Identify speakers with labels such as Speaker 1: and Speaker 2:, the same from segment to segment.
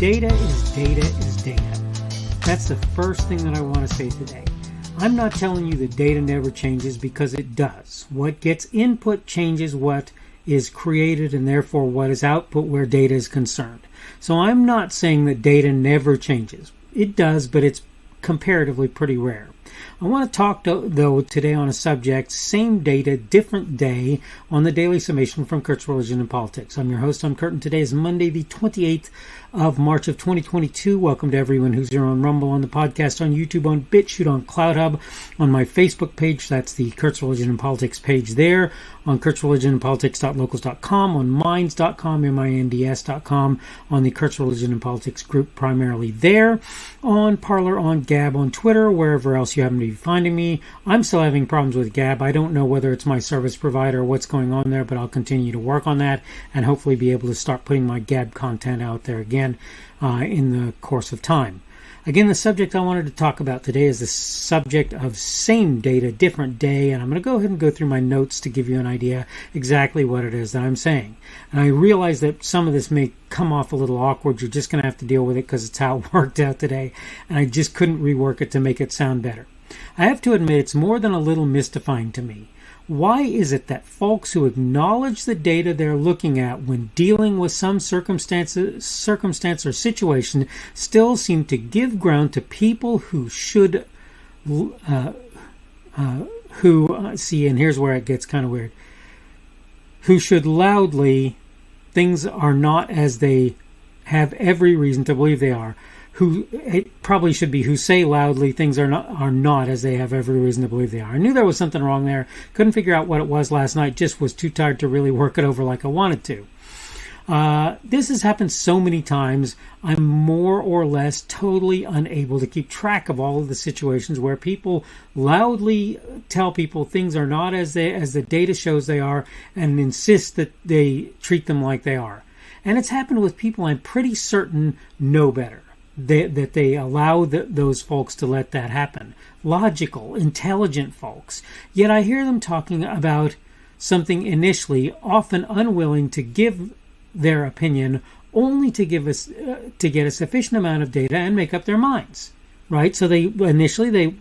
Speaker 1: data is data is data. That's the first thing that I want to say today. I'm not telling you that data never changes, because it does. What gets input changes what is created, and therefore what is output where data is concerned. So I'm not saying that data never changes. It does, but it's comparatively pretty rare. I want to talk, though, today on a subject, same data, different day, on the Daily Summation from Kurt's Religion and Politics. I'm your host, I'm Kurt, and today is Monday, the 28th of March of 2022. Welcome to everyone who's here on Rumble, on the podcast, on YouTube, on BitChute, on CloudHub, on my Facebook page. That's the Kurt's Religion and Politics page there, on kurtzreligionandpolitics.locals.com, on minds.com, minds.com, on the Kurt's Religion and Politics group, primarily there, on Parler, on Gab, on Twitter, wherever else you happen to be finding me. I'm still having problems with Gab. I don't know whether it's my service provider or what's going on there, but I'll continue to work on that and hopefully be able to start putting my Gab content out there again in the course of time. Again, the subject I wanted to talk about today is the subject of same data, different day, and I'm going to go ahead and go through my notes to give you an idea exactly what it is that I'm saying. And I realize that some of this may come off a little awkward. You're just going to have to deal with it because it's how it worked out today, and I just couldn't rework it to make it sound better. I have to admit, it's more than a little mystifying to me. Why is it that folks who acknowledge the data they're looking at when dealing with some circumstance or situation still seem to give ground to people who should, and here's where it gets kind of weird, who should loudly, things are not as they have every reason to believe they are, who it probably should be who say loudly things are not as they have every reason to believe they are. I knew there was something wrong there. Couldn't figure out what it was last night. Just was too tired to really work it over like I wanted to. This has happened so many times. I'm more or less totally unable to keep track of all of the situations where people loudly tell people things are not as the data shows they are, and insist that they treat them like they are. And it's happened with people I'm pretty certain know better. That they allow those folks to let that happen. Logical, intelligent folks. Yet I hear them talking about something initially, often unwilling to give their opinion, only to get a sufficient amount of data and make up their minds. Right? So a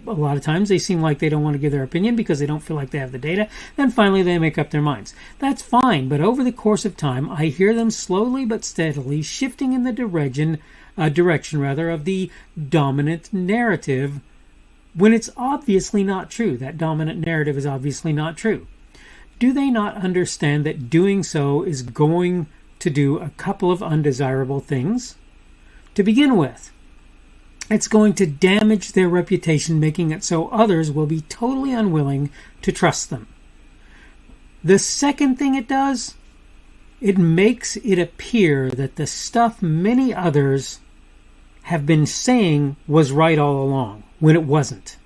Speaker 1: lot of times they seem like they don't want to give their opinion because they don't feel like they have the data. Then finally they make up their minds. That's fine, but over the course of time, I hear them slowly but steadily shifting in the direction of the dominant narrative, when it's obviously not true. That dominant narrative is obviously not true. Do they not understand that doing so is going to do a couple of undesirable things? To begin with, it's going to damage their reputation, making it so others will be totally unwilling to trust them. The second thing it does, it makes it appear that the stuff many others have been saying was right all along, when it wasn't.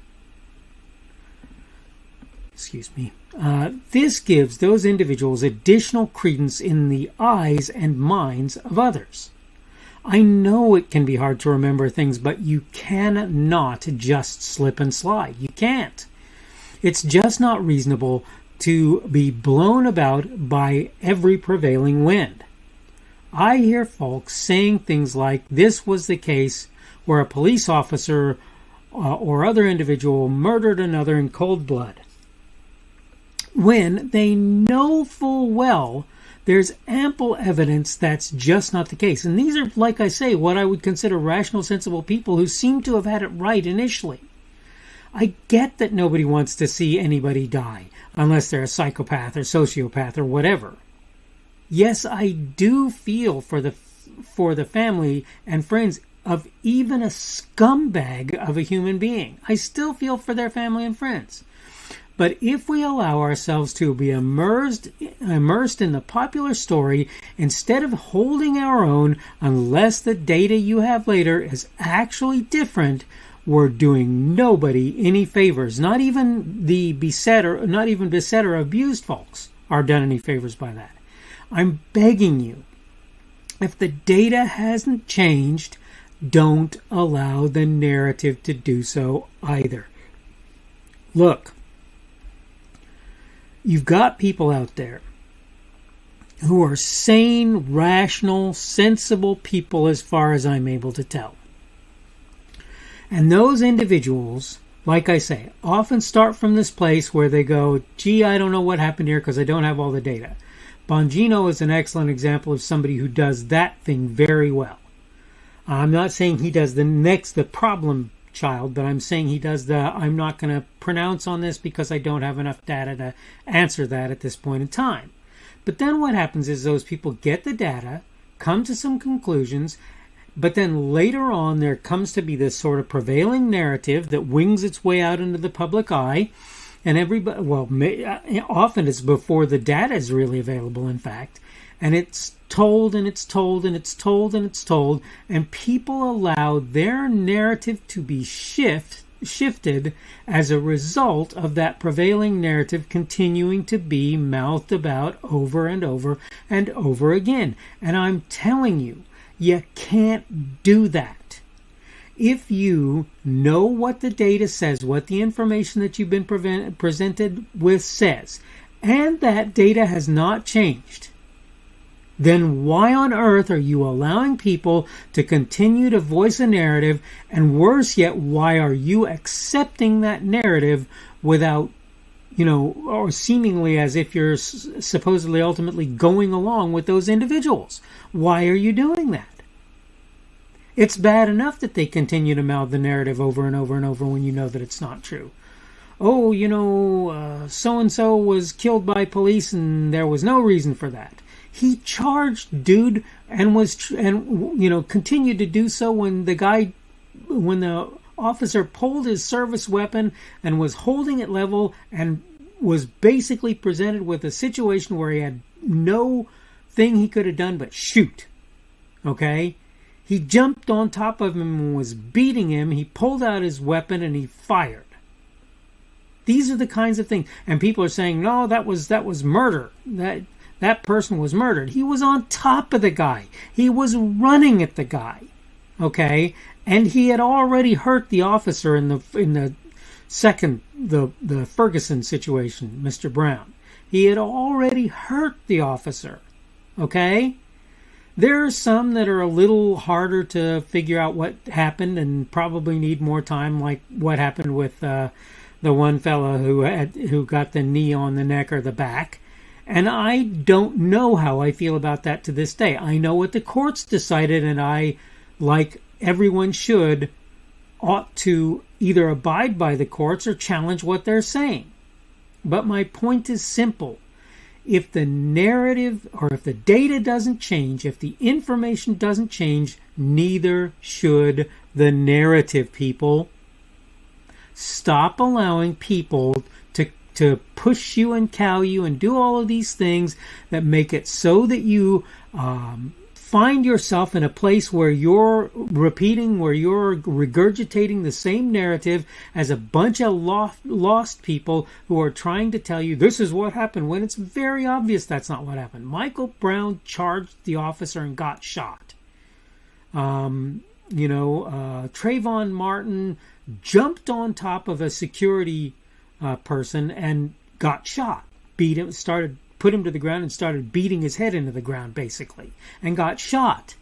Speaker 1: Excuse me. This gives those individuals additional credence in the eyes and minds of others. I know it can be hard to remember things, but you cannot just slip and slide. You can't. It's just not reasonable to be blown about by every prevailing wind. I hear folks saying things like this was the case where a police officer or other individual murdered another in cold blood, when they know full well there's ample evidence that's just not the case. And these are, like I say, what I would consider rational, sensible people who seem to have had it right initially. I get that nobody wants to see anybody die, unless they're a psychopath or sociopath or whatever. Yes, I do feel for the family and friends of even a scumbag of a human being. I still feel for their family and friends. But if we allow ourselves to be immersed in the popular story, instead of holding our own, unless the data you have later is actually different, we're doing nobody any favors. Not even beset or abused folks are done any favors by that. I'm begging you, if the data hasn't changed, don't allow the narrative to do so either. Look, you've got people out there who are sane, rational, sensible people as far as I'm able to tell. And those individuals, like I say, often start from this place where they go, gee, I don't know what happened here because I don't have all the data. Bongino is an excellent example of somebody who does that thing very well. I'm not saying he does the problem child, but I'm saying he does I'm not going to pronounce on this because I don't have enough data to answer that at this point in time. But then what happens is those people get the data, come to some conclusions, but then later on there comes to be this sort of prevailing narrative that wings its way out into the public eye, and everybody, often it's before the data is really available, in fact, and it's told and it's told and it's told and it's told, and people allow their narrative to be shifted as a result of that prevailing narrative continuing to be mouthed about over and over and over again. And I'm telling you, you can't do that. If you know what the data says, what the information that you've been presented with says, and that data has not changed, then why on earth are you allowing people to continue to voice a narrative? And worse yet, why are you accepting that narrative without, or seemingly as if you're supposedly ultimately going along with those individuals? Why are you doing that? It's bad enough that they continue to mouth the narrative over and over and over when you know that it's not true. Oh, so-and-so was killed by police and there was no reason for that. He charged dude and continued to do so when the officer pulled his service weapon and was holding it level and was basically presented with a situation where he had no thing he could have done but shoot. Okay? He jumped on top of him and was beating him. He pulled out his weapon and he fired. These are the kinds of things. And people are saying, no, that was murder. That person was murdered. He was on top of the guy. He was running at the guy. Okay? And he had already hurt the officer in the Ferguson situation, Mr. Brown. He had already hurt the officer. Okay? There are some that are a little harder to figure out what happened and probably need more time, like what happened with the one fella who got the knee on the neck or the back. And I don't know how I feel about that to this day. I know what the courts decided, and I, like everyone should, ought to either abide by the courts or challenge what they're saying. But my point is simple. If the narrative or if the data doesn't change, if the information doesn't change, neither should the narrative, people. Stop allowing people to push you and cow you and do all of these things that make it so that you find yourself in a place where you're regurgitating the same narrative as a bunch of lost people who are trying to tell you this is what happened when it's very obvious that's not what happened. Michael Brown charged the officer and got shot. Trayvon Martin jumped on top of a security person and got shot. Put him to the ground and started beating his head into the ground, basically, and got shot.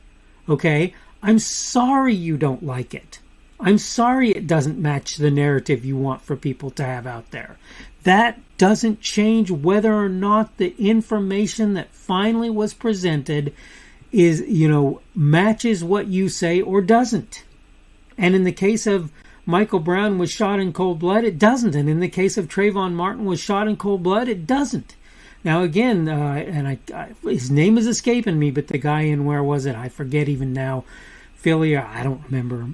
Speaker 1: Okay? I'm sorry you don't like it. I'm sorry it doesn't match the narrative you want for people to have out there. That doesn't change whether or not the information that finally was presented is, matches what you say or doesn't. And in the case of Michael Brown was shot in cold blood, it doesn't. And in the case of Trayvon Martin was shot in cold blood, it doesn't. Now again, his name is escaping me, but the guy in, where was it? I forget even now. Philly, I don't remember.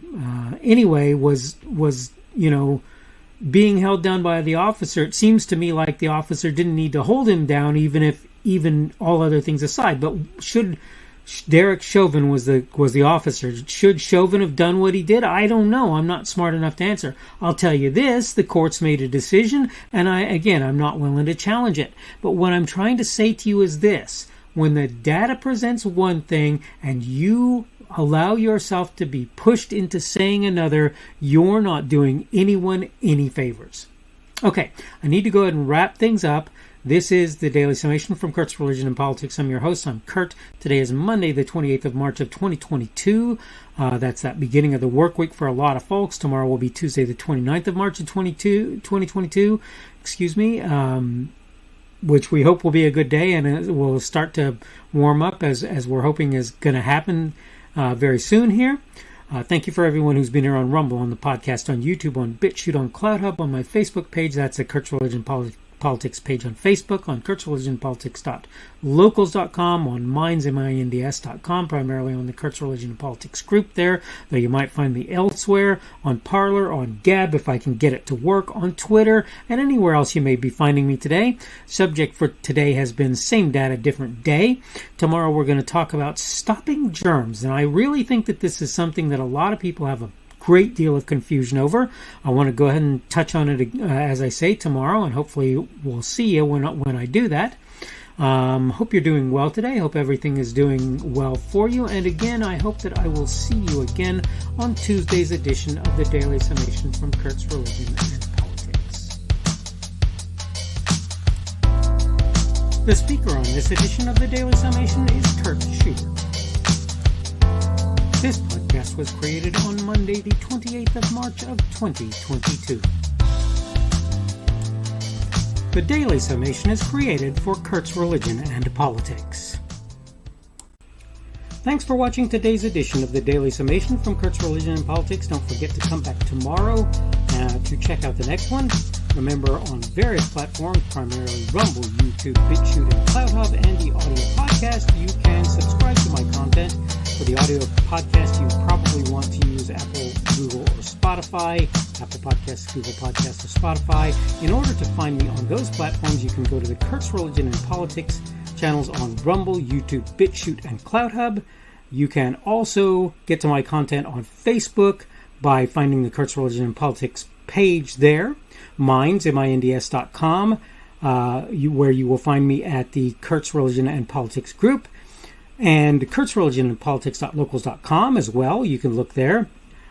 Speaker 1: Anyway, was being held down by the officer. It seems to me like the officer didn't need to hold him down, even all other things aside. But should Derek Chauvin was the officer. Should Chauvin have done what he did? I don't know. I'm not smart enough to answer. I'll tell you this, the court's made a decision, and I'm not willing to challenge it. But what I'm trying to say to you is this. When the data presents one thing and you allow yourself to be pushed into saying another, you're not doing anyone any favors. Okay, I need to go ahead and wrap things up. This is the Daily Summation from Kurt's Religion and Politics. I'm your host. I'm Kurt. Today is Monday, the 28th of March of 2022. That's that beginning of the work week for a lot of folks. Tomorrow will be Tuesday, the 29th of March of 2022. Which we hope will be a good day, and it will start to warm up as we're hoping is going to happen very soon here. Thank you for everyone who's been here on Rumble, on the podcast, on YouTube, on BitChute, on CloudHub, on my Facebook page. That's the Kurt's Religion Politics page on Facebook, on kurtzreligionpolitics.locals.com, on minds.com, primarily on the Kurt's Religion and Politics group there, though you might find me elsewhere, on Parler, on Gab, if I can get it to work, on Twitter, and anywhere else you may be finding me today. Subject for today has been same data, different day. Tomorrow we're going to talk about stopping germs, and I really think that this is something that a lot of people have a great deal of confusion over. I want to go ahead and touch on it as I say tomorrow, and hopefully we'll see you when I do that. Hope you're doing well today. Hope everything is doing well for you. And again, I hope that I will see you again on Tuesday's edition of the Daily Summation from Kurt's Religion and Politics. The speaker on this edition of the Daily Summation is Kurt Schubert. This podcast was created on Monday, the 28th of March of 2022. The Daily Summation is created for Kurt's Religion and Politics. Thanks for watching today's edition of the Daily Summation from Kurt's Religion and Politics. Don't forget to come back tomorrow to check out the next one. Remember, on various platforms, primarily Rumble, YouTube, BitChute, and CloudHub, and the audio podcast, you can subscribe to my content. For the audio podcast, you probably want to use Apple, Google, or Spotify. Apple Podcasts, Google Podcasts, or Spotify. In order to find me on those platforms, you can go to the Kurt's Religion and Politics channels on Rumble, YouTube, BitChute, and CloudHub. You can also get to my content on Facebook by finding the Kurt's Religion and Politics page there, minds.com, where you will find me at the Kurt's Religion and Politics group, and Kurt's Religion and Politics.locals.com as well. You can look there.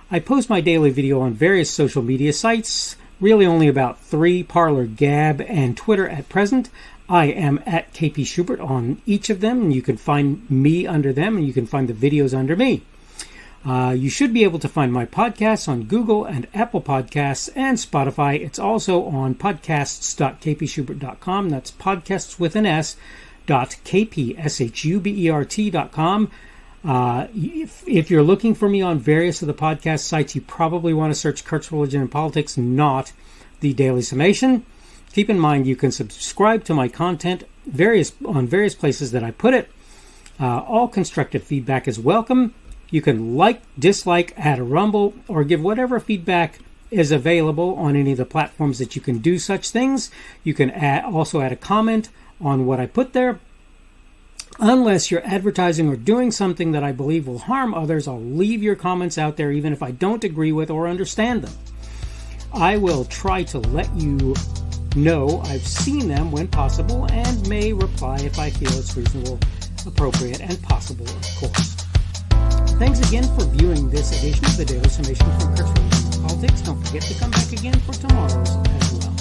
Speaker 1: I post my daily video on various social media sites, really only about 3, Parler, Gab, and Twitter at present. I am at KP Schubert on each of them, and you can find me under them, and you can find the videos under me. You should be able to find my podcasts on Google and Apple Podcasts and Spotify. It's also on podcasts.kpschubert.com. That's podcasts with an S. .kpschubert.com. If you're looking for me on various of the podcast sites, you probably want to search Kurt's Religion and Politics, not the Daily Summation. Keep in mind you can subscribe to my content on various places that I put it. All constructive feedback is welcome. You can like, dislike, add a rumble, or give whatever feedback is available on any of the platforms that you can do such things. You can also add a comment on what I put there. Unless you're advertising or doing something that I believe will harm others, I'll leave your comments out there even if I don't agree with or understand them. I will try to let you know I've seen them when possible and may reply if I feel it's reasonable, appropriate, and possible, of course. Thanks again for viewing this edition of the Daily Summation from Kurt's Religion and Politics. Don't forget to come back again for tomorrow's as well.